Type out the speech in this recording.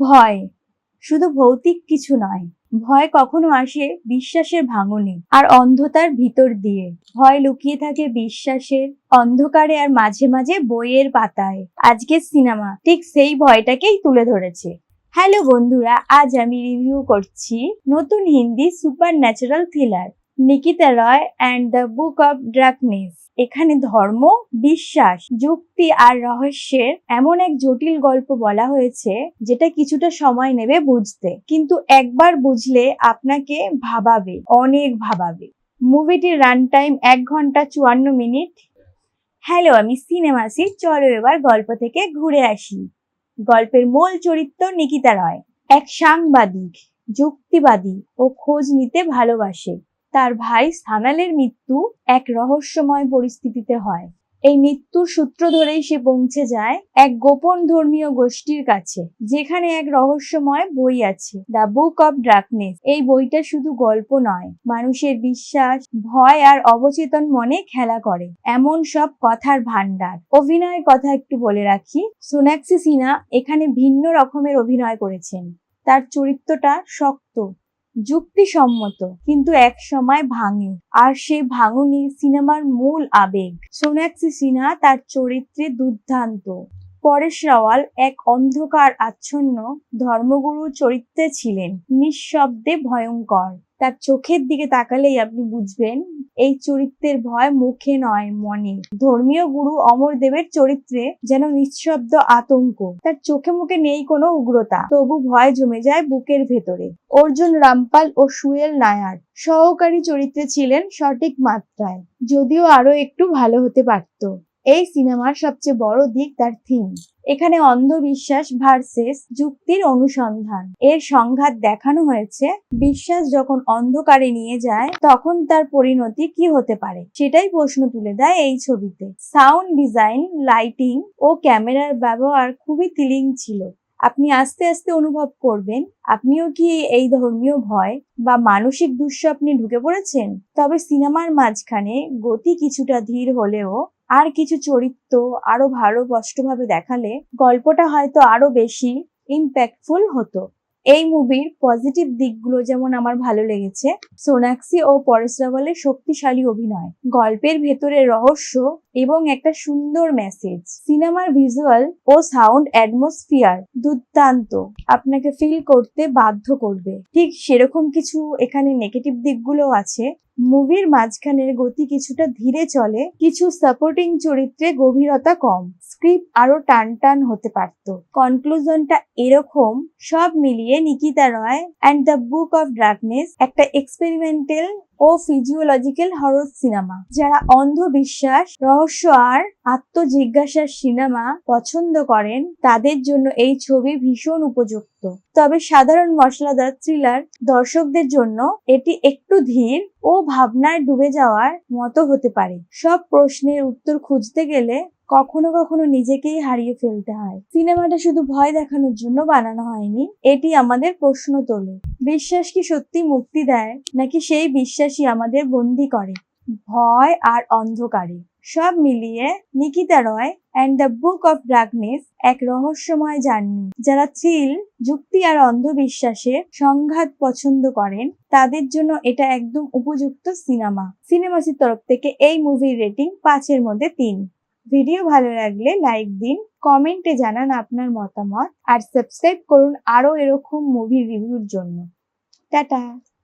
ভয় শুধু ভৌতিক কিছু নয়। ভয় কখনো আসে বিশ্বাসের ভাঙনে আর অন্ধতার ভিতর দিয়ে। ভয় লুকিয়ে থাকে বিশ্বাসের অন্ধকারে আর মাঝে মাঝে বইয়ের পাতায়। আজকের সিনেমা ঠিক সেই ভয়টাকেই তুলে ধরেছে। হ্যালো বন্ধুরা, আজ আমি রিভিউ করছি নতুন Hindi super natural thriller Nikita Roy and the book of darkness. এখানে ধর্ম, বিশ্বাস, যুক্তি আর রহস্যের এমন এক জটিল গল্প বলা হয়েছে যেটা কিছুটা সময় নেবে বুঝতে, কিন্তু একবার বুঝলে আপনাকে ভাবাবে, অনেক ভাবাবে। মুভিটির রান টাইম 1 ঘন্টা 54 মিনিট। হ্যালো, আমি সিনেমাসি। চলো এবার গল্প থেকে ঘুরে আসি। গল্পের মূল চরিত্র নিকিতা রয়, এক সাংবাদিক, যুক্তিবাদী ও খোঁজ নিতে ভালোবাসে। তার ভাই সানালের মৃত্যু এক রহস্যময় পরিস্থিতিতে হয়। এই মৃত্যুর সূত্র ধরেই সে পৌঁছে যায় এক গোপন ধর্মীয় গোষ্ঠীর কাছে, যেখানে এক রহস্যময় বই আছে, দ্য বুক অফ ডার্কনেস। এই বইটা শুধু গল্প নয়, মানুষের বিশ্বাস, ভয় আর অবচেতন মনে খেলা করে এমন সব কথার ভান্ডার। অভিনয়ের কথা একটু বলে রাখি, সোনাক্ষী সিনহা এখানে ভিন্ন রকমের অভিনয় করেছেন। তার চরিত্রটা শক্ত, যুক্তিসম্মত, কিন্তু এক সময় ভাঙে, আর সেই ভাঙনই সিনেমার মূল আবেগ। সোনাক্ষী সিনহা তার চরিত্রে দুর্দান্ত। পরেশ রাওয়াল এক অন্ধকার আচ্ছন্ন ধর্মগুরু চরিত্রে ছিলেন, নিঃশব্দে ভয়ঙ্কর। তার চোখের দিকে তাকালেই আপনি বুঝবেন এই চরিত্রের ভয় মুখে নয়, মনে। ধর্মীয় গুরু অমরদেবের চরিত্রে যেন নিঃশব্দ আতঙ্ক। তার চোখে মুখে নেই কোনো উগ্রতা, তবু ভয় জমে যায় বুকের ভেতরে। অর্জুন রামপাল ও সুয়েল নায়ার সহকারী চরিত্রে ছিলেন সঠিক মাত্রায়, যদিও আরো একটু ভালো হতে পারত। এই সিনেমার সবচেয়ে বড় দিক তার থিম। এখানে অন্ধবিশ্বাস ভার্সেস যুক্তির অনুসন্ধান এর সংঘাত দেখানো হয়েছে। বিশ্বাস যখন অন্ধকারে নিয়ে যায়, তখন তার পরিণতি কি হতে পারে সেটাই প্রশ্ন তুলে দেয় এই ছবিতে। সাউন্ড ডিজাইন, লাইটিং ও ক্যামেরার ব্যবহার খুবই থ্রিলিং ছিল। আপনি আস্তে আস্তে অনুভব করবেন আপনিও কি এই ধর্মীয় ভয় বা মানসিক দুঃস্বপ্নে ঢুকে পড়েছেন। তবে সিনেমার মাঝখানে গতি কিছুটা ধীর হলেও আর কিছু চরিত্র আরো ভালো স্পষ্টভাবে দেখালে গল্পটা হয়তো আরো বেশি ইম্প্যাক্টফুল হতো। এই মুভির পজিটিভ দিকগুলো যেমন আমার ভালো লেগেছে, সোনাক্ষী ও পরেশ রাওয়ালের শক্তিশালী অভিনয়, গল্পের ভেতরে রহস্য এবং একটা সুন্দর মেসেজ। সিনেমার ভিজুয়াল ও সাউন্ড অ্যাটমসফিয়ার দুর্দান্ত, আপনাকে ফিল করতে বাধ্য করবে। ঠিক সেরকম কিছু এখানে নেগেটিভ দিকগুলো আছে। মুভির মাঝখানের গতি কিছুটা ধীরে চলে, কিছু সাপোর্টিং চরিত্রে গভীরতা কম, স্ক্রিপ্ট আরো টান টান হতে পারত। কনক্লুশনটা এরকম, সব মিলিয়ে Nikita Roy and the book of darkness একটা এক্সপেরিমেন্টাল ও ফিজিওলজিক্যাল হরর সিনেমা। যারা অন্ধবিশ্বাস, রহস্য আর আত্মজিজ্ঞাসার সিনেমা পছন্দ করেন তাদের জন্য এই ছবি ভীষণ উপযুক্ত। তবে সাধারণ মশলাদার থ্রিলার দর্শকদের জন্য এটি একটু ধীর ও ভাবনায় ডুবে যাওয়ার মতো হতে পারে। সব প্রশ্নের উত্তর খুঁজতে গেলে কখনো কখনো নিজেকেই হারিয়ে ফেলতে হয়। সিনেমাটা শুধু ভয় দেখানোর জন্য বানানো হয়নি, এটি আমাদের প্রশ্ন তোলে। বিশ্বাস কি সত্যি মুক্তি দেয়, নাকি সেই বিশ্বাসই আমাদের বন্দী করে ভয় আর অন্ধকারে। সব মিলিয়ে Nikita Roy and the book of darkness এক রহস্যময় জার্নি। যারা থ্রিল, যুক্তি আর অন্ধবিশ্বাসের সংঘাত পছন্দ করেন তাদের জন্য এটা একদম উপযুক্ত সিনেমা। সিনেমাসির তরফ থেকে এই মুভির রেটিং 5-এর মধ্যে 3। ভিডিও ভালো লাগলে লাইক দিন, কমেন্টে জানান আপনার মতামত আর সাবস্ক্রাইব করুন আরো এরকম মুভি রিভিউর জন্য। টাটা।